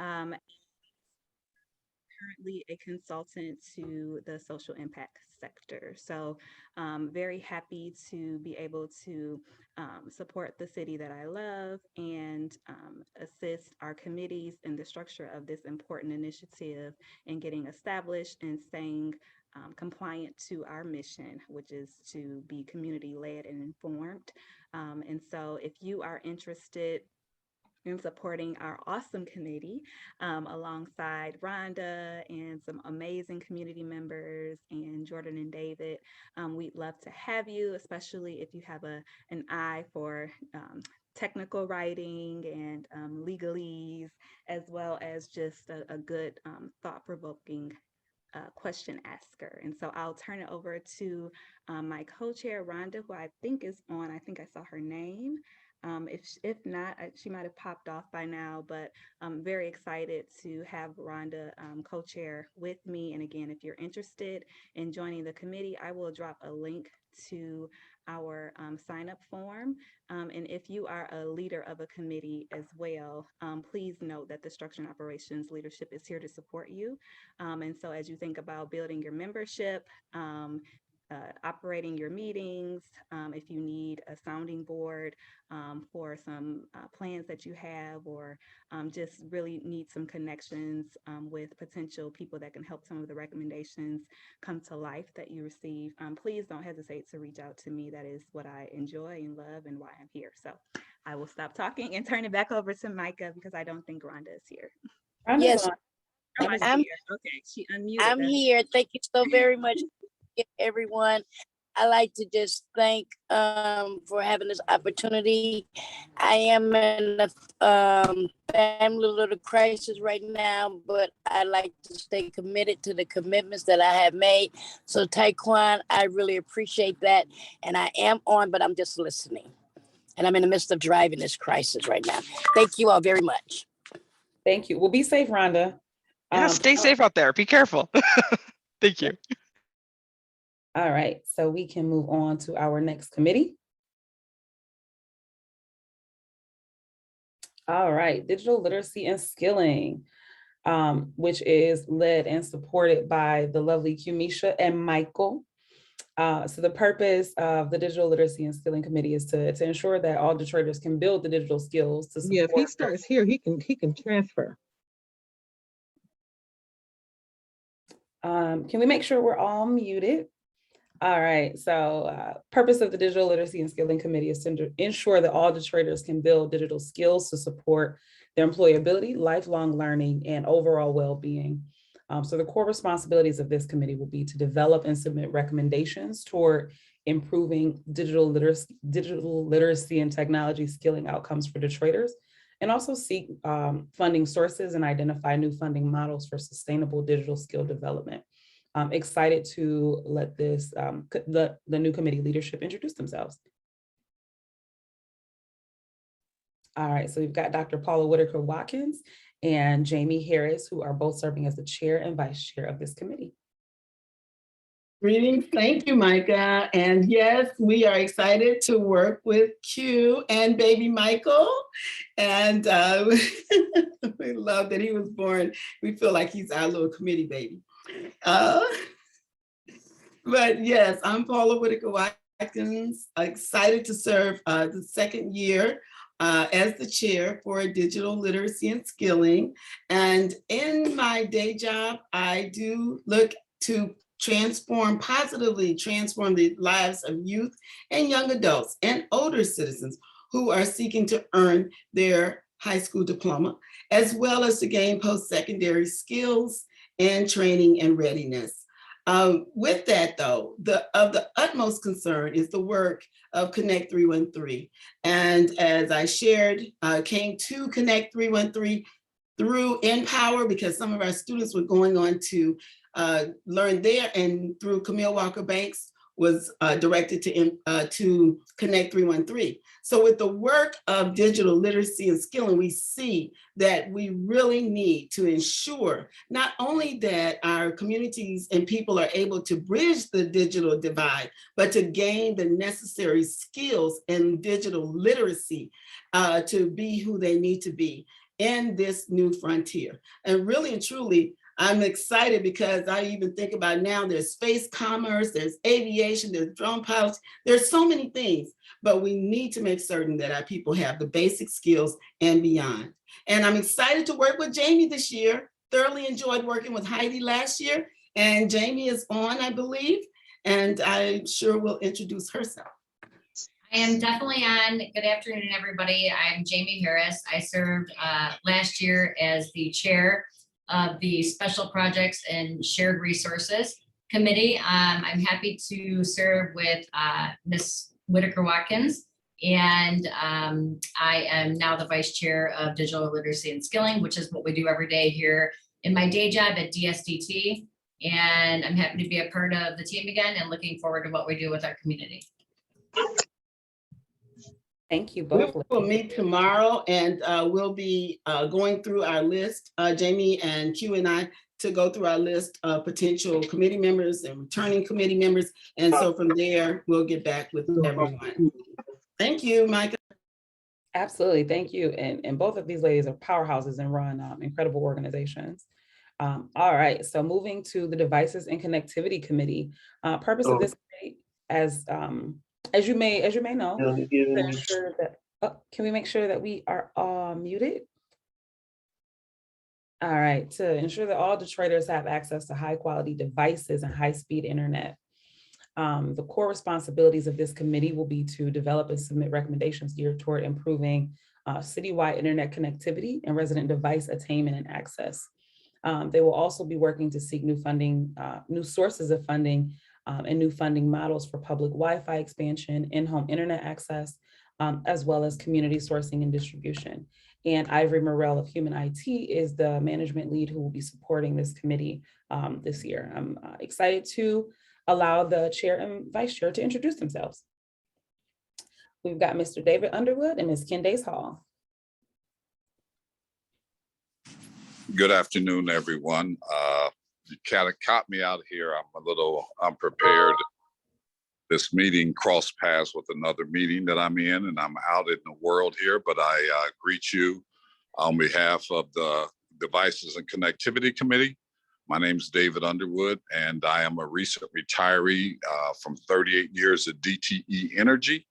Currently a consultant to the social impact sector. So very happy to be able to support the city that I love and assist our committees in the structure of this important initiative in getting established and staying compliant to our mission, which is to be community led and informed. And so if you are interested in supporting our awesome committee alongside Rhonda and some amazing community members and Jordan and David. We'd love to have you, especially if you have an eye for technical writing and legalese, as well as just a good thought-provoking question asker. And so I'll turn it over to my co-chair, Rhonda, who I think is on. I think I saw her name. If not, she might have popped off by now, but I'm very excited to have Rhonda co-chair with me. And again, if you're interested in joining the committee, I will drop a link to our sign up form. And if you are a leader of a committee as well, please note that the Structure and Operations leadership is here to support you. And so as you think about building your membership, operating your meetings, if you need a sounding board for some plans that you have, or just really need some connections with potential people that can help some of the recommendations come to life that you receive, please don't hesitate to reach out to me. That is what I enjoy and love and why I'm here. So I will stop talking and turn it back over to Micah because I don't think Rhonda is here. Rhonda's Yes, on. Rhonda's I'm here. Okay, she unmuted. I'm here. Thank you so very much, everyone. I like to just thank for having this opportunity. I am in a family little crisis right now, but I like to stay committed to the commitments that I have made. So Taekwon, I really appreciate that. And I am on, but I'm just listening. And I'm in the midst of driving this crisis right now. Thank you all very much. Thank you. Well, be safe, Rhonda. Yeah, stay safe out there. Be careful. Thank you. All right, so we can move on to our next committee. All right, digital literacy and skilling, which is led and supported by the lovely Kumisha and Michael. So the purpose of the Digital Literacy and Skilling Committee is to ensure that all Detroiters can build the digital skills to support. Yeah, if he starts here, he can transfer. Can we make sure we're all muted? All right, so purpose of the Digital Literacy and Skilling Committee is to ensure that all Detroiters can build digital skills to support their employability, lifelong learning, and overall well-being. So the core responsibilities of this committee will be to develop and submit recommendations toward improving digital literacy and technology skilling outcomes for Detroiters, and also seek funding sources and identify new funding models for sustainable digital skill development. I'm excited to let this the new committee leadership introduce themselves. All right, so we've got Dr. Paula Whitaker Watkins and Jamie Harris, who are both serving as the chair and vice chair of this committee. Greetings, thank you, Micah. And yes, we are excited to work with Q and baby Michael. And we love that he was born. We feel like he's our little committee baby. But yes, I'm Paula Whitaker Watkins, excited to serve the second year as the chair for digital literacy and skilling. And in my day job, I do look to positively transform the lives of youth and young adults and older citizens who are seeking to earn their high school diploma, as well as to gain post-secondary skills and training and readiness. With that though, of the utmost concern is the work of Connect 313. And as I shared, came to Connect 313 through Empower because some of our students were going on to learn there, and through Camille Walker Banks was directed to Connect 313. So with the work of digital literacy and skilling, we see that we really need to ensure not only that our communities and people are able to bridge the digital divide, but to gain the necessary skills and digital literacy to be who they need to be in this new frontier. And really and truly, I'm excited because I even think about now there's space commerce, there's aviation, there's drone pilots, there's so many things, but we need to make certain that our people have the basic skills and beyond. And I'm excited to work with Jamie this year. Thoroughly enjoyed working with Heidi last year, and Jamie is on, I believe, and I'm sure will introduce herself. I am definitely on. Good afternoon, everybody. I'm Jamie Harris. I served last year as the chair of the Special Projects and Shared Resources Committee. I'm happy to serve with Ms. Whitaker Watkins, and I am now the vice chair of Digital Literacy and Skilling, which is what we do every day here in my day job at DSDT. And I'm happy to be a part of the team again and looking forward to what we do with our community. Thank you We both. will meet tomorrow, and we'll be going through our list, Jamie and Q and I, to go through our list of potential committee members and returning committee members. And so from there, we'll get back with everyone. Thank you, Micah. Absolutely, thank you. And both of these ladies are powerhouses and run incredible organizations. All right, so moving to the Devices and Connectivity Committee. Purpose of this committee, as you may know, to ensure that, can we make sure that we are all muted? All right, to ensure that all Detroiters have access to high quality devices and high speed internet. The core responsibilities of this committee will be to develop and submit recommendations geared toward improving citywide internet connectivity and resident device attainment and access. They will also be working to seek new funding, new sources of funding, and new funding models for public Wi-Fi expansion, in-home internet access, as well as community sourcing and distribution. And Ivory Morell of Human IT is the management lead who will be supporting this committee this year. I'm excited to allow the chair and vice chair to introduce themselves. We've got Mr. David Underwood and Ms. Candace Hall. Good afternoon, everyone. You kind of caught me out here. I'm a little unprepared. This meeting crossed paths with another meeting that I'm in, and I'm out in the world here, but I greet you on behalf of the Devices and Connectivity Committee. My name is David Underwood, and I am a recent retiree from 38 years at DTE Energy.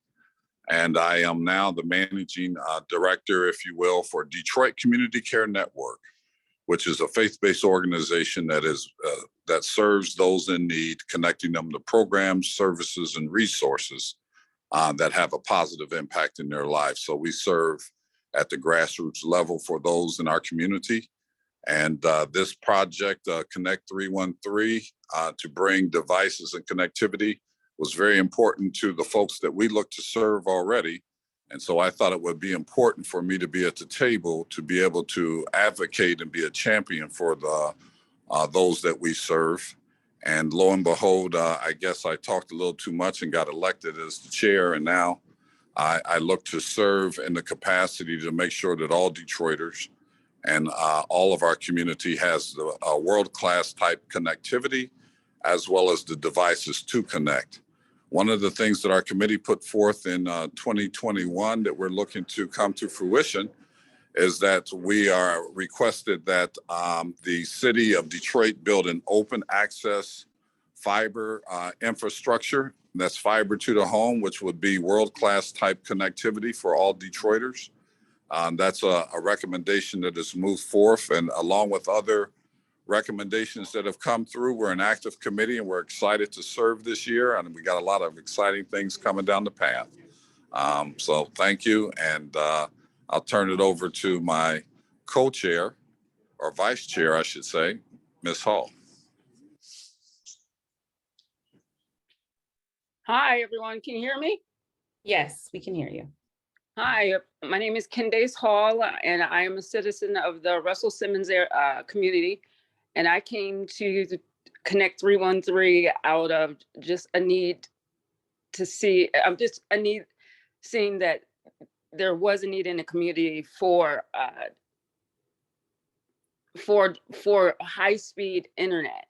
And I am now the managing director, if you will, for Detroit Community Care Network, which is a faith-based organization that serves those in need, connecting them to programs, services, and resources that have a positive impact in their lives. So we serve at the grassroots level for those in our community. And this project, Connect 313, to bring devices and connectivity was very important to the folks that we look to serve already. And so I thought it would be important for me to be at the table to be able to advocate and be a champion for those that we serve. And lo and behold, I guess I talked a little too much and got elected as the chair. And now I look to serve in the capacity to make sure that all Detroiters and all of our community has the world-class type connectivity, as well as the devices to connect. One of the things that our committee put forth in 2021 that we're looking to come to fruition is that we are requested that the city of Detroit build an open access fiber infrastructure. That's fiber to the home, which would be world-class type connectivity for all Detroiters. That's a recommendation that is moved forth, and along with other recommendations that have come through, we're an active committee and we're excited to serve this year, and we got a lot of exciting things coming down the path. So thank you, and I'll turn it over to my co-chair, or vice chair, I should say, Ms. Hall. Hi, everyone. Can you hear me? Yes, we can hear you. Hi, my name is Candace Hall, and I am a citizen of the Russell Simmons community. And I came to Connect 313 out of just a need to see, seeing that there was a need in the community for high-speed internet,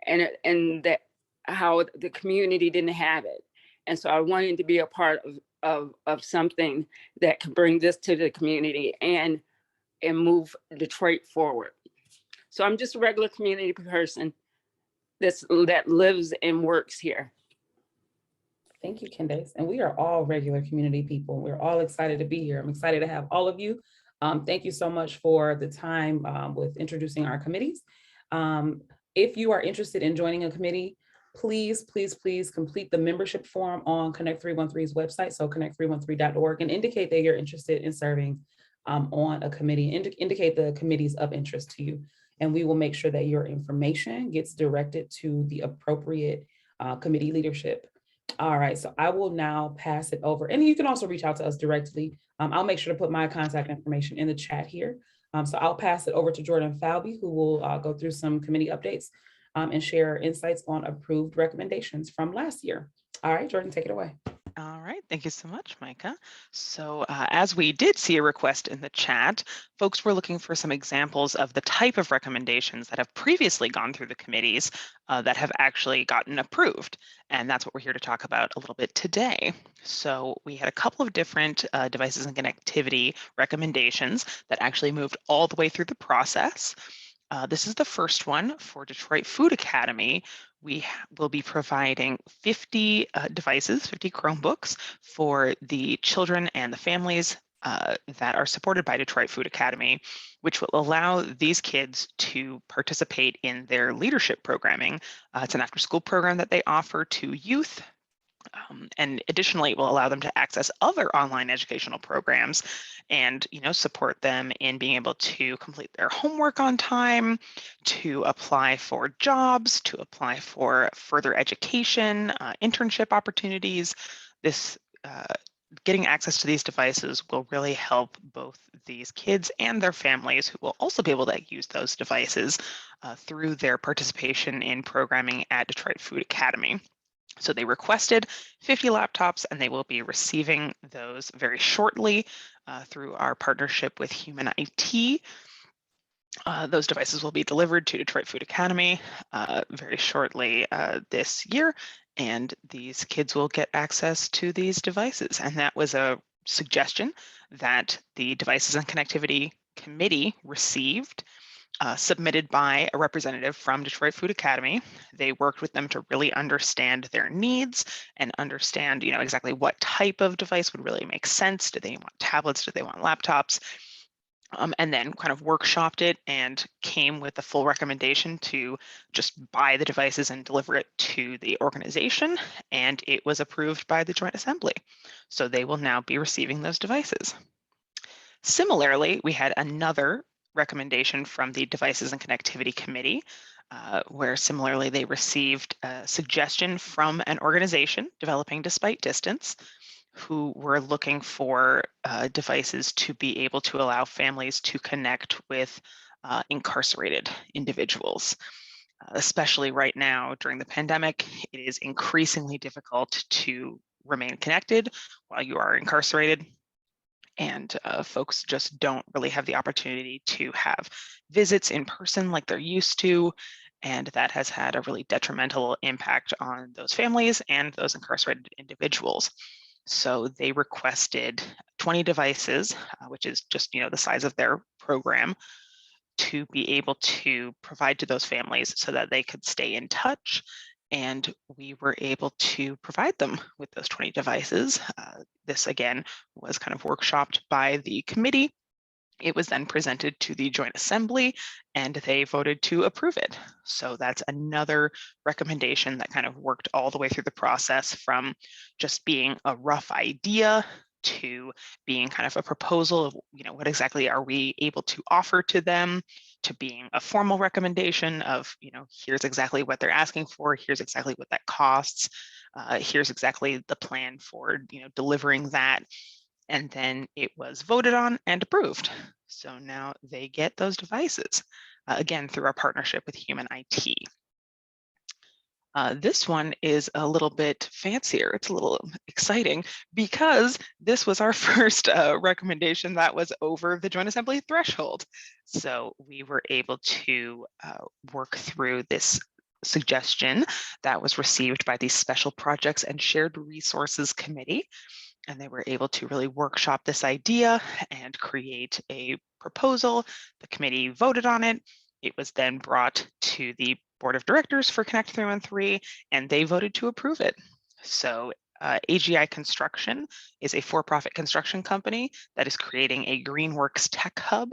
and that how the community didn't have it. And so I wanted to be a part of something that could bring this to the community. And and move Detroit forward. So I'm just a regular community person that lives and works here. Thank you, Candace. And we are all regular community people. We're all excited to be here. I'm excited to have all of you. Thank you so much for the time with introducing our committees. If you are interested in joining a committee, please complete the membership form on Connect 313's website, so connect313.org, and indicate that you're interested in serving on a committee, indicate the committees of interest to you. And we will make sure that your information gets directed to the appropriate committee leadership. All right, so I will now pass it over, and you can also reach out to us directly. I'll make sure to put my contact information in the chat here. So I'll pass it over to Jordan Falby, who will go through some committee updates and share insights on approved recommendations from last year. All right, Jordan, take it away. All right, thank you so much, Micah. So as we did see a request in the chat, folks were looking for some examples of the type of recommendations that have previously gone through the committees that have actually gotten approved. And that's what we're here to talk about a little bit today. So we had a couple of different devices and connectivity recommendations that actually moved all the way through the process. This is the first one for Detroit Food Academy. We will be providing 50 devices, 50 Chromebooks for the children and the families that are supported by Detroit Food Academy, which will allow these kids to participate in their leadership programming. It's an after-school program that they offer to youth. And additionally, it will allow them to access other online educational programs and, support them in being able to complete their homework on time, to apply for jobs, to apply for further education, internship opportunities. This getting access to these devices will really help both these kids and their families, who will also be able to use those devices through their participation in programming at Detroit Food Academy. So they requested 50 laptops, and they will be receiving those very shortly through our partnership with Human IT. Those devices will be delivered to Detroit Food Academy very shortly this year, and these kids will get access to these devices. And that was a suggestion that the Devices and Connectivity Committee received, submitted by a representative from Detroit Food Academy. They worked with them to really understand their needs and understand, exactly what type of device would really make sense. Do they want tablets? Do they want laptops? And then kind of workshopped it and came with a full recommendation to just buy the devices and deliver it to the organization. And it was approved by the Joint Assembly. So they will now be receiving those devices. Similarly, we had another recommendation from the Devices and Connectivity Committee, where similarly they received a suggestion from an organization, Developing Despite Distance, who were looking for devices to be able to allow families to connect with incarcerated individuals. Especially right now during the pandemic, it is increasingly difficult to remain connected while you are incarcerated. And folks just don't really have the opportunity to have visits in person like they're used to. And that has had a really detrimental impact on those families and those incarcerated individuals. So they requested 20 devices, which is just, the size of their program, to be able to provide to those families so that they could stay in touch. And we were able to provide them with those 20 devices. This, again, was kind of workshopped by the committee. It was then presented to the Joint Assembly, and they voted to approve it. So that's another recommendation that kind of worked all the way through the process, from just being a rough idea to being kind of a proposal of, what exactly are we able to offer to them, to being a formal recommendation of, here's exactly what they're asking for, here's exactly what that costs, here's exactly the plan for, delivering that. And then it was voted on and approved. So now they get those devices, again, through our partnership with Human IT. This one is a little bit fancier. It's a little exciting because this was our first recommendation that was over the Joint Assembly threshold. So we were able to work through this suggestion that was received by the Special Projects and Shared Resources Committee. And they were able to really workshop this idea and create a proposal. The committee voted on it. It was then brought to the board of directors for Connect 313, and they voted to approve it. So AGI Construction is a for-profit construction company that is creating a Greenworks tech hub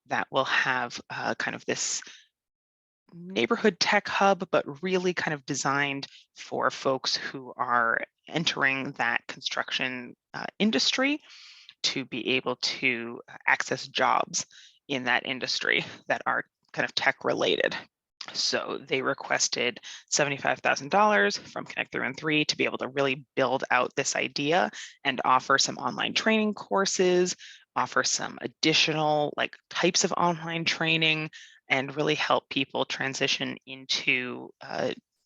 that will have kind of this neighborhood tech hub, but really kind of designed for folks who are entering that construction industry to be able to access jobs in that industry that are kind of tech related. So they requested $75,000 from Connect 313 to be able to really build out this idea and offer some online training courses, offer some additional like types of online training, and really help people transition into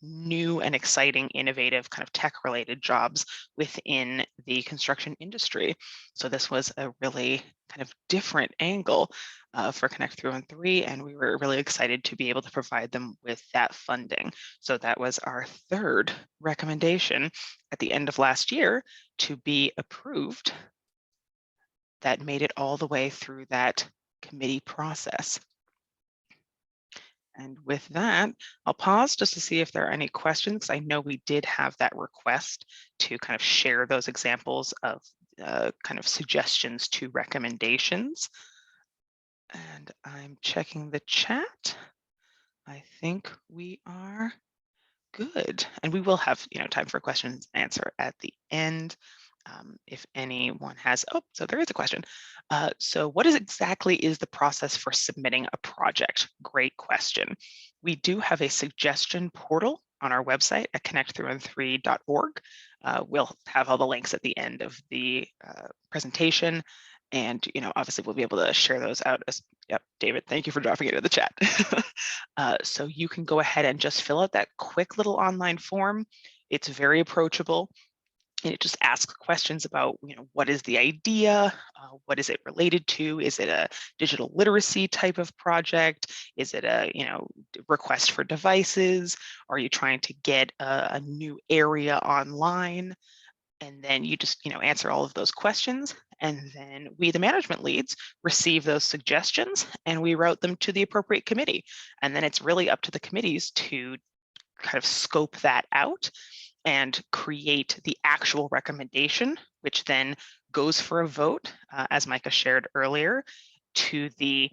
new and exciting, innovative kind of tech related jobs within the construction industry. So this was a really kind of different angle for Connect 313, and we were really excited to be able to provide them with that funding. So that was our third recommendation at the end of last year to be approved. That made it all the way through that committee process. And with that, I'll pause just to see if there are any questions. I know we did have that request to kind of share those examples of kind of suggestions to recommendations. And I'm checking the chat. I think we are good. And we will have time for questions and answer at the end. If anyone has, so there is a question. So what exactly is the process for submitting a project? Great question. We do have a suggestion portal on our website at connect313.org. We'll have all the links at the end of the presentation. And obviously we'll be able to share those out as, yep, David, thank you for dropping it in the chat. So you can go ahead and just fill out that quick little online form. It's very approachable. And it just asks questions about, what is the idea? What is it related to? Is it a digital literacy type of project? Is it a, request for devices? Are you trying to get a new area online? And then you just, answer all of those questions. And then we, the management leads, receive those suggestions and we route them to the appropriate committee. And then it's really up to the committees to kind of scope that out and create the actual recommendation, which then goes for a vote, as Micah shared earlier, to the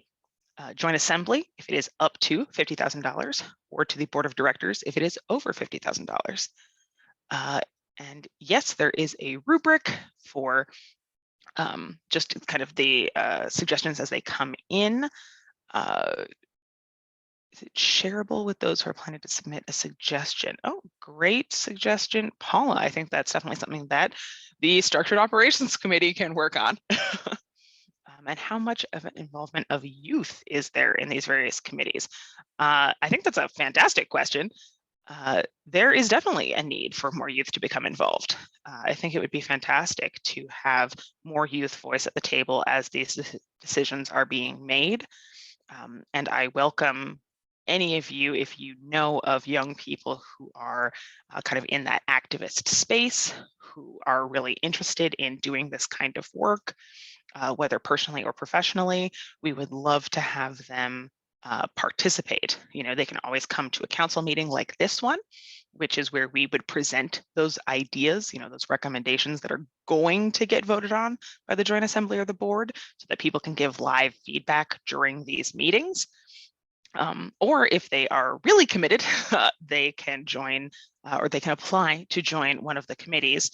Joint Assembly if it is up to $50,000, or to the Board of Directors if it is over $50,000. And yes, there is a rubric for just kind of the suggestions as they come in. Is it shareable with those who are planning to submit a suggestion? Oh, great suggestion, Paula. I think that's definitely something that the Structured Operations Committee can work on. And how much of an involvement of youth is there in these various committees? I think that's a fantastic question. There is definitely a need for more youth to become involved. I think it would be fantastic to have more youth voice at the table as these decisions are being made. And I welcome any of you, if you know of young people who are kind of in that activist space, who are really interested in doing this kind of work, whether personally or professionally, we would love to have them participate. They can always come to a council meeting like this one, which is where we would present those ideas, those recommendations that are going to get voted on by the Joint Assembly or the board, so that people can give live feedback during these meetings. Or if they are really committed, they can join or they can apply to join one of the committees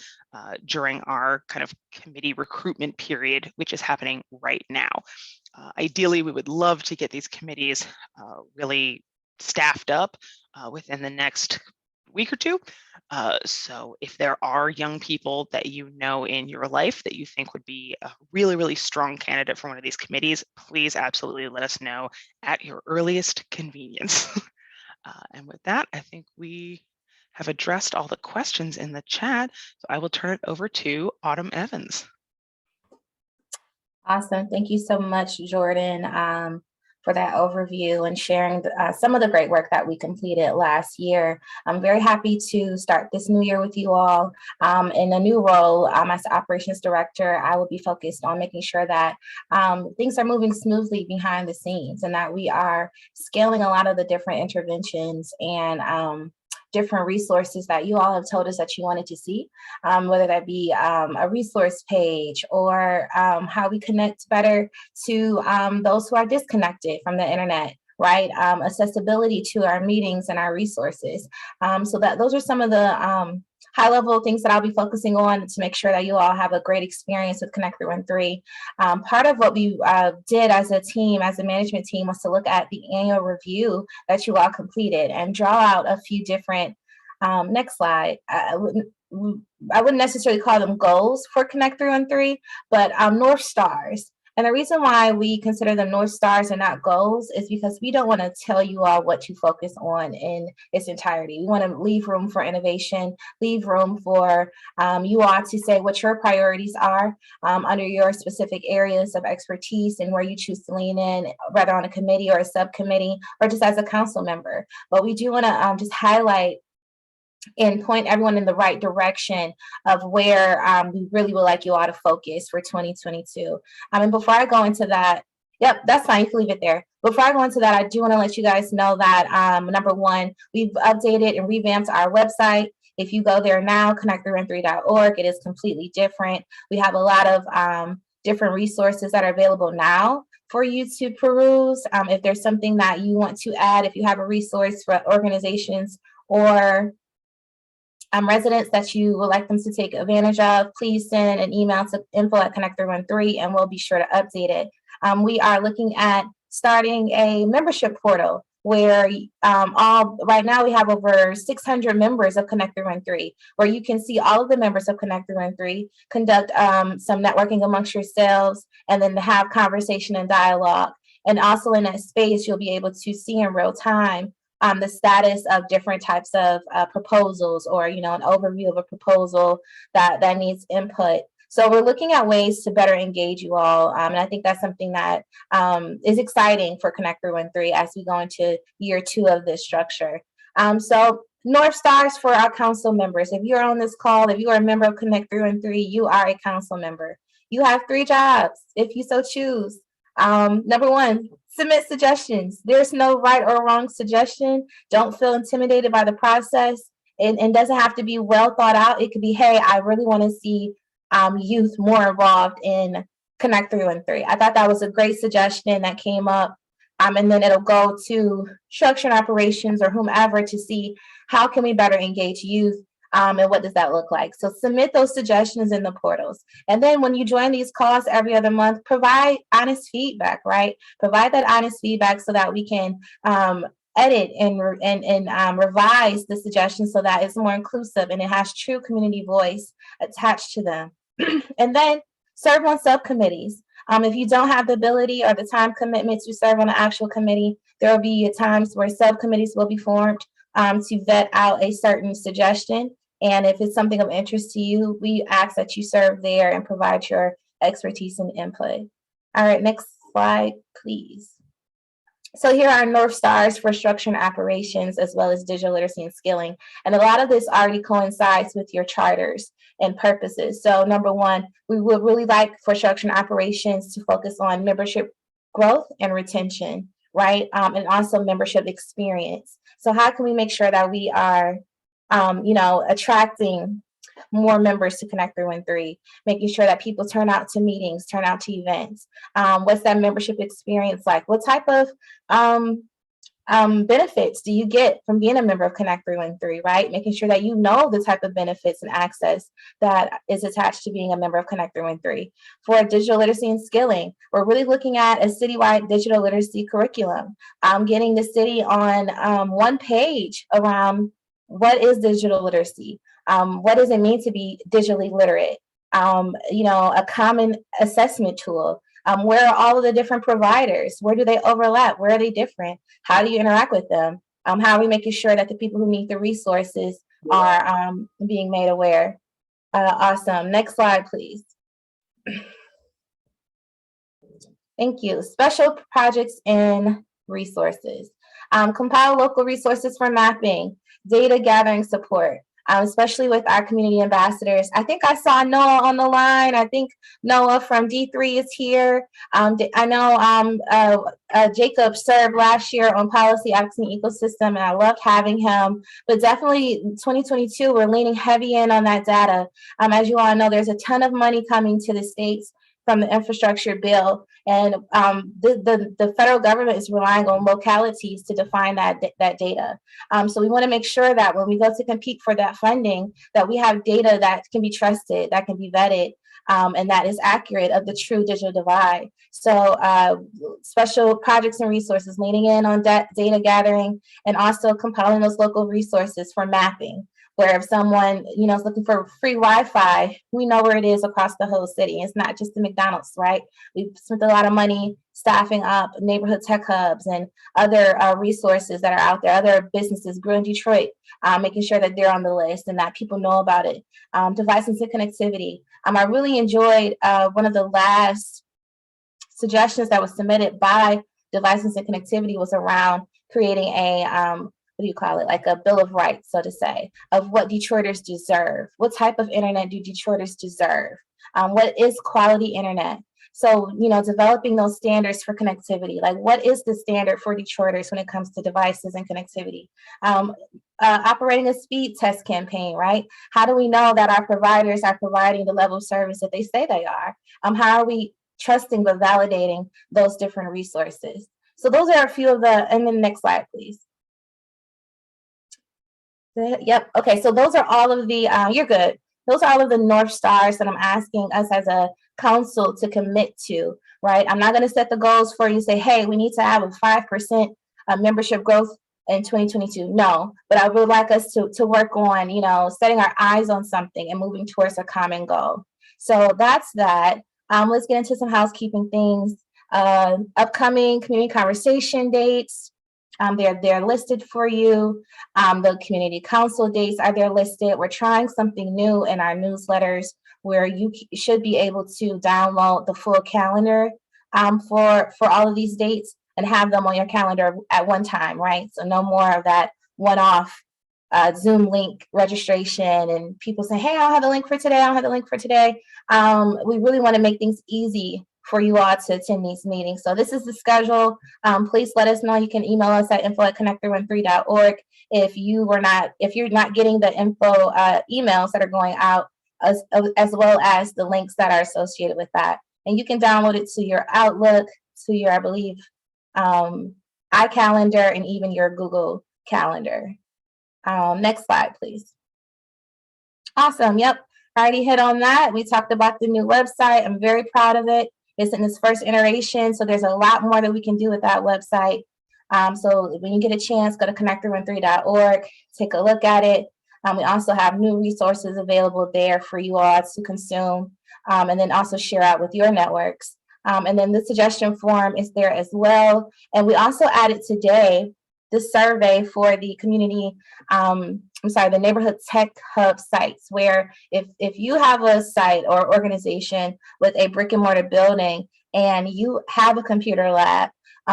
during our kind of committee recruitment period, which is happening right now. Ideally, we would love to get these committees really staffed up within the next week or two. So if there are young people that you know in your life that you think would be a really, really strong candidate for one of these committees, please absolutely let us know at your earliest convenience. And with that, I think we have addressed all the questions in the chat. So I will turn it over to Autumn Evans. Awesome. Thank you so much, Jordan. for that overview and sharing some of the great work that we completed last year. I'm very happy to start this new year with you all. In a new role as the operations director, I will be focused on making sure that things are moving smoothly behind the scenes and that we are scaling a lot of the different interventions and different resources that you all have told us that you wanted to see, whether that be a resource page or how we connect better to those who are disconnected from the internet, right? Accessibility to our meetings and our resources. So that those are some of the high level things that I'll be focusing on to make sure that you all have a great experience with Connect 313. Part of what we did as a team, as a management team, was to look at the annual review that you all completed and draw out a few different, next slide. I wouldn't necessarily call them goals for Connect 313, but North Stars. And the reason why we consider them North Stars and not goals is because we don't want to tell you all what to focus on in its entirety. We want to leave room for innovation, leave room for you all to say what your priorities are under your specific areas of expertise and where you choose to lean in, whether on a committee or a subcommittee or just as a council member. But we do want to just highlight and point everyone in the right direction of where we really would like you all to focus for 2022. And before I go into that, yep, that's fine, you can leave it there. Before I go into that, I do want to let you guys know that number one, we've updated and revamped our website. If you go there now, connect313.org, it is completely different. We have a lot of different resources that are available now for you to peruse. If there's something that you want to add, if you have a resource for organizations or residents that you would like them to take advantage of, please send an email to info@connect313 and we'll be sure to update it. We are looking at starting a membership portal where right now we have over 600 members of Connect 313, where you can see all of the members of Connect 313, conduct some networking amongst yourselves, and then have conversation and dialogue. And also in that space, you'll be able to see in real time the status of different types of proposals, or an overview of a proposal that needs input. So we're looking at ways to better engage you all, and I think that's something that is exciting for Connect 313 as we go into year 2 of this structure. So North Stars for our council members. If you're on this call, if you are a member of Connect 313, you are a council member. You have 3 jobs if you so choose. Number one, submit suggestions. There's no right or wrong suggestion. Don't feel intimidated by the process. And doesn't have to be well thought out. It could be, hey, I really want to see youth more involved in Connect 313. I thought that was a great suggestion that came up. And then it'll go to structure and operations or whomever to see how can we better engage youth. And what does that look like? So submit those suggestions in the portals. And then when you join these calls every other month, provide honest feedback, right? Provide that honest feedback so that we can edit and revise the suggestions so that it's more inclusive and it has true community voice attached to them. And then serve on subcommittees. If you don't have the ability or the time commitment to serve on an actual committee, there will be times where subcommittees will be formed to vet out a certain suggestion. And if it's something of interest to you, we ask that you serve there and provide your expertise and input. All right, next slide, please. So here are North Stars for structure and operations, as well as digital literacy and skilling. And a lot of this already coincides with your charters and purposes. So number one, we would really like for structure and operations to focus on membership growth and retention, right? And also membership experience. So how can we make sure that we are, attracting more members to Connect 313, making sure that people turn out to meetings, turn out to events? What's that membership experience like? What type of benefits do you get from being a member of Connect 313, right? Making sure that you know the type of benefits and access that is attached to being a member of Connect 313. For digital literacy and skilling, we're really looking at a citywide digital literacy curriculum, getting the city on one page around what is digital literacy, what does it mean to be digitally literate, a common assessment tool. Where are all of the different providers? Where do they overlap? Where are they different? How do you interact with them? How are we making sure that the people who need the resources are being made aware? Awesome. Next slide, please. Thank you. Special projects and resources. Compile local resources for mapping, data gathering support, especially with our community ambassadors. I think I saw Noah on the line. I think Noah from D3 is here. I know Jacob served last year on policy advocacy ecosystem, and I loved having him. But definitely 2022, we're leaning heavy in on that data. As you all know, there's a ton of money coming to the states from the infrastructure bill. And the federal government is relying on localities to define that data. So we want to make sure that when we go to compete for that funding, that we have data that can be trusted, that can be vetted, and that is accurate of the true digital divide. So special projects and resources, leaning in on data gathering, and also compiling those local resources for mapping, where if someone is looking for free Wi-Fi, we know where it is across the whole city. It's not just the McDonald's, right? We've spent a lot of money staffing up neighborhood tech hubs and other resources that are out there, other businesses, Grew in Detroit, making sure that they're on the list and that people know about it. Devices and connectivity. I really enjoyed one of the last suggestions that was submitted by Devices and Connectivity was around creating a like a bill of rights, so to say, of what Detroiters deserve. What type of internet do Detroiters deserve? What is quality internet? So, developing those standards for connectivity, like what is the standard for Detroiters when it comes to devices and connectivity? Operating a speed test campaign, right? How do we know that our providers are providing the level of service that they say they are? How are we trusting but validating those different resources? So those are a few of the, and then next slide, please. Yep. Okay. So those are all of the, you're good. Those are all of the North Stars that I'm asking us as a council to commit to, right? I'm not going to set the goals for you, say, hey, we need to have a 5% membership growth in 2022. No, but I would like us to work on, setting our eyes on something and moving towards a common goal. So that's that. Let's get into some housekeeping things. Upcoming community conversation dates. They're listed for you. The community council dates are there listed. We're trying something new in our newsletters where you should be able to download the full calendar for all of these dates and have them on your calendar at one time, right? So no more of that one-off Zoom link registration and people saying, hey, I don't have the link for today. I don't have the link for today. We really want to make things easy for you all to attend these meetings. So this is the schedule. Please let us know. You can email us at info@connect313.org if you're not getting the info emails that are going out, as well as the links that are associated with that. And you can download it to your Outlook, to your, I believe, iCalendar, and even your Google Calendar. Next slide, please. Awesome. Yep. Already hit on that. We talked about the new website. I'm very proud of it. It's in its first iteration, so there's a lot more that we can do with that website. So when you get a chance, go to connect313.org, take a look at it. We also have new resources available there for you all to consume, and then also share out with your networks. And then the suggestion form is there as well. And we also added today the survey for the community, the neighborhood tech hub sites, where if you have a site or organization with a brick and mortar building and you have a computer lab,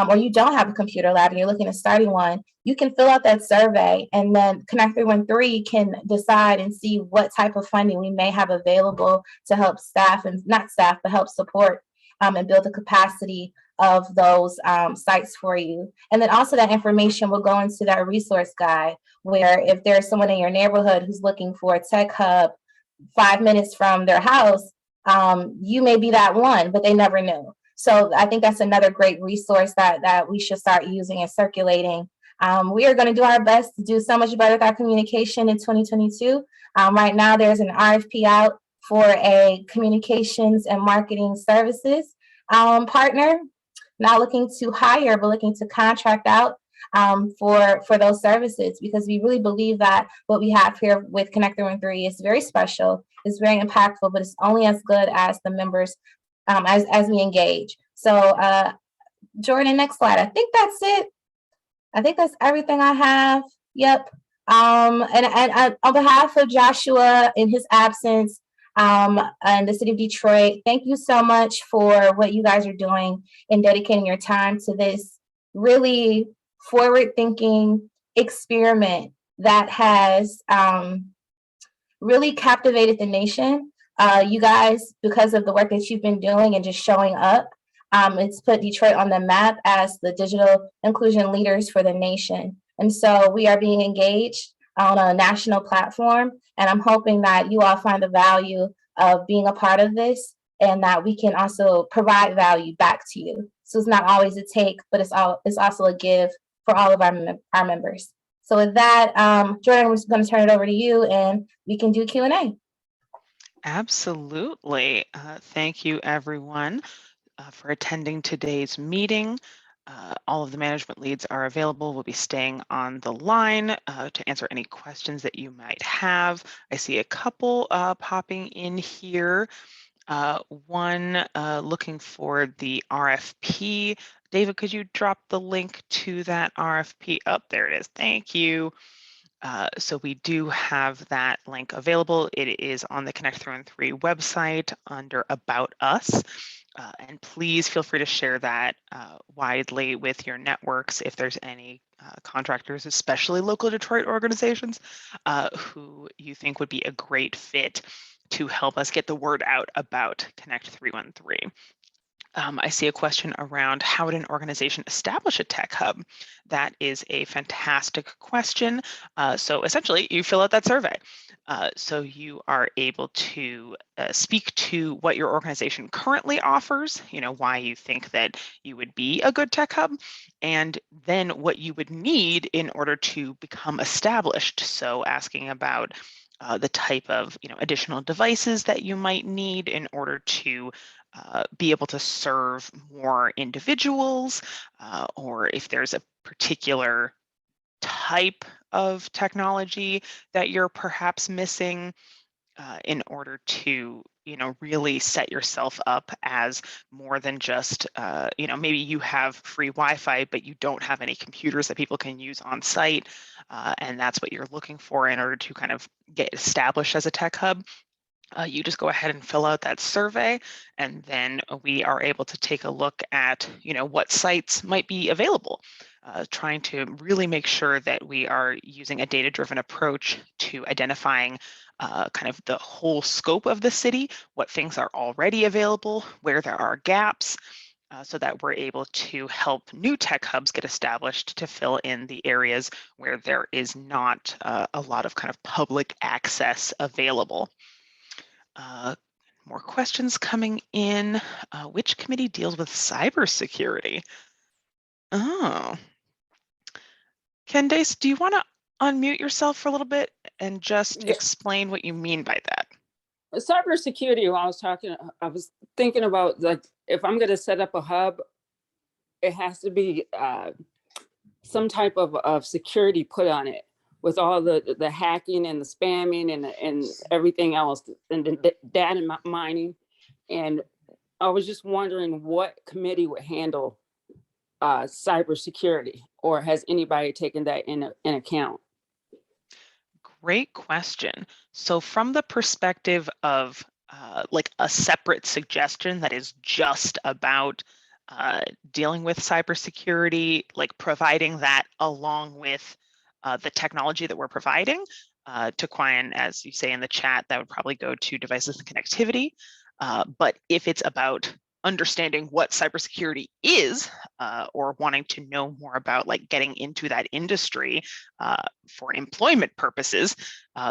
or you don't have a computer lab and you're looking at starting one, you can fill out that survey, and then Connect 313 can decide and see what type of funding we may have available to help staff, and not staff, but help support and build the capacity of those sites for you. And then also that information will go into that resource guide, where if there's someone in your neighborhood who's looking for a tech hub 5 minutes from their house, you may be that one, but they never knew. So I think that's another great resource that we should start using and circulating. We are going to do our best to do so much better with our communication in 2022. Right now, there's an RFP out for a communications and marketing services partner, not looking to hire, but looking to contract out for those services, because we really believe that what we have here with Connect 313 is very special, it's very impactful, but it's only as good as the members as we engage. So Jordan, next slide. I think that's it. I think that's everything I have. Yep. And on behalf of Joshua in his absence, and the city of Detroit. Thank you so much for what you guys are doing and dedicating your time to this really forward-thinking experiment that has really captivated the nation. You guys, because of the work that you've been doing and just showing up, it's put Detroit on the map as the digital inclusion leaders for the nation. And so we are being engaged on a national platform. And I'm hoping that you all find the value of being a part of this and that we can also provide value back to you. So it's not always a take, but it's also a give for all of our members. So with that, Jordan, I'm just going to turn it over to you and we can do Q&A. Absolutely. Thank you, everyone, for attending today's meeting. All of the management leads are available. We'll be staying on the line to answer any questions that you might have. I see a couple popping in here. One looking for the RFP. David, could you drop the link to that RFP? Oh, there it is. Thank you. So we do have that link available. It is on the Connect 313 website under About Us. And please feel free to share that widely with your networks if there's any contractors, especially local Detroit organizations, who you think would be a great fit to help us get the word out about Connect 313. I see a question around how would an organization establish a tech hub? That is a fantastic question. So essentially, you fill out that survey. So you are able to speak to what your organization currently offers, why you think that you would be a good tech hub, and then what you would need in order to become established. So asking about the type of additional devices that you might need in order to be able to serve more individuals, or if there's a particular type of technology that you're perhaps missing in order to really set yourself up as more than just maybe you have free Wi-Fi but you don't have any computers that people can use on site, and that's what you're looking for in order to kind of get established as a tech hub. You just go ahead and fill out that survey, and then we are able to take a look at what sites might be available, trying to really make sure that we are using a data-driven approach to identifying kind of the whole scope of the city, what things are already available, where there are gaps, so that we're able to help new tech hubs get established to fill in the areas where there is not a lot of kind of public access available. More questions coming in. Which committee deals with cybersecurity? Oh, Candace, do you want to unmute yourself for a little bit and just explain what you mean by that? Cybersecurity, I was thinking about, like, if I'm going to set up a hub, it has to be some type of security put on it, with all the hacking and the spamming and everything else, and the data mining. And I was just wondering what committee would handle cybersecurity, or has anybody taken that in account? Great question. So from the perspective of like a separate suggestion that is just about dealing with cybersecurity, like providing that along with the technology that we're providing, to Quian, as you say in the chat, that would probably go to devices and connectivity. But if it's about understanding what cybersecurity is, or wanting to know more about like getting into that industry for employment purposes,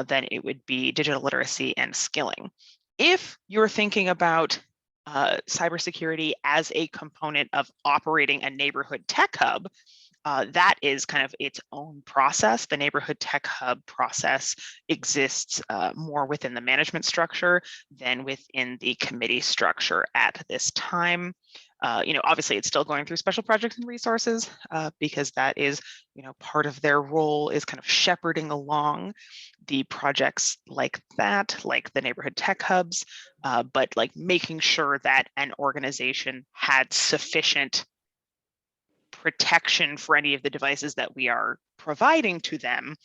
then it would be digital literacy and skilling. If you're thinking about cybersecurity as a component of operating a neighborhood tech hub, that is kind of its own process. The neighborhood tech hub process exists more within the management structure than within the committee structure at this time. Obviously it's still going through special projects and resources, because that is, part of their role is kind of shepherding along the projects like that, like the neighborhood tech hubs, but like making sure that an organization had sufficient protection for any of the devices that we are providing to them,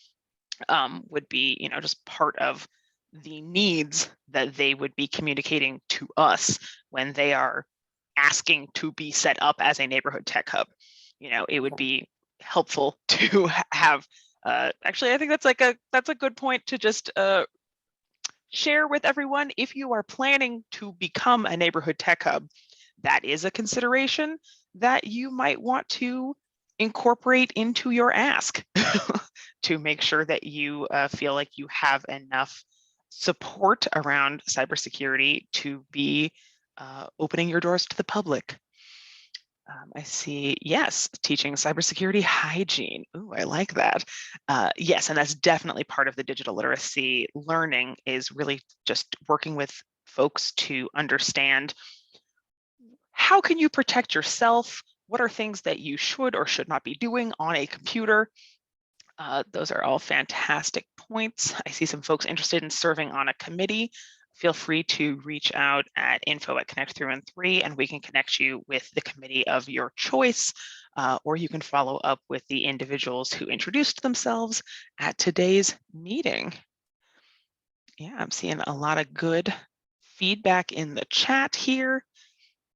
would be, just part of the needs that they would be communicating to us when they are asking to be set up as a neighborhood tech hub. You know, it would be helpful to have, actually, I think that's a good point to just share with everyone. If you are planning to become a neighborhood tech hub, that is a consideration that you might want to incorporate into your ask to make sure that you feel like you have enough support around cybersecurity to be opening your doors to the public. I see, yes, teaching cybersecurity hygiene. Ooh, I like that. Yes, and that's definitely part of the digital literacy learning, is really just working with folks to understand how can you protect yourself? What are things that you should or should not be doing on a computer? Those are all fantastic points. I see some folks interested in serving on a committee. Feel free to reach out at info@connect313 and we can connect you with the committee of your choice, or you can follow up with the individuals who introduced themselves at today's meeting. Yeah, I'm seeing a lot of good feedback in the chat here.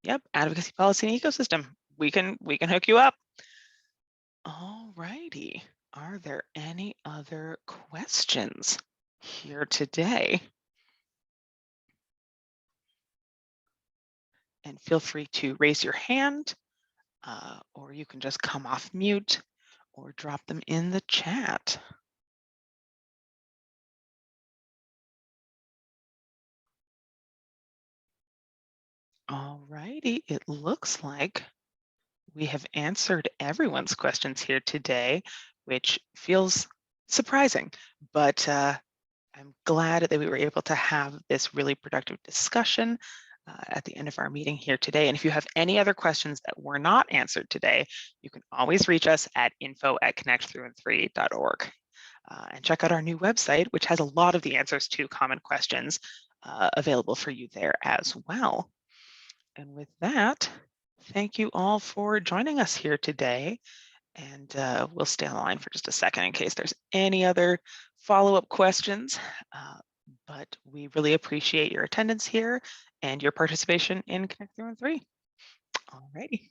Yep, advocacy, policy, and ecosystem. We can hook you up. All righty. Are there any other questions here today? And feel free to raise your hand, or you can just come off mute or drop them in the chat. All righty, it looks like we have answered everyone's questions here today, which feels surprising, but I'm glad that we were able to have this really productive discussion at the end of our meeting here today. And if you have any other questions that were not answered today, you can always reach us at info@connect313.org. And check out our new website, which has a lot of the answers to common questions available for you there as well. And with that, thank you all for joining us here today. And we'll stay on the line for just a second in case there's any other follow-up questions. But we really appreciate your attendance here and your participation in Connect313. All righty.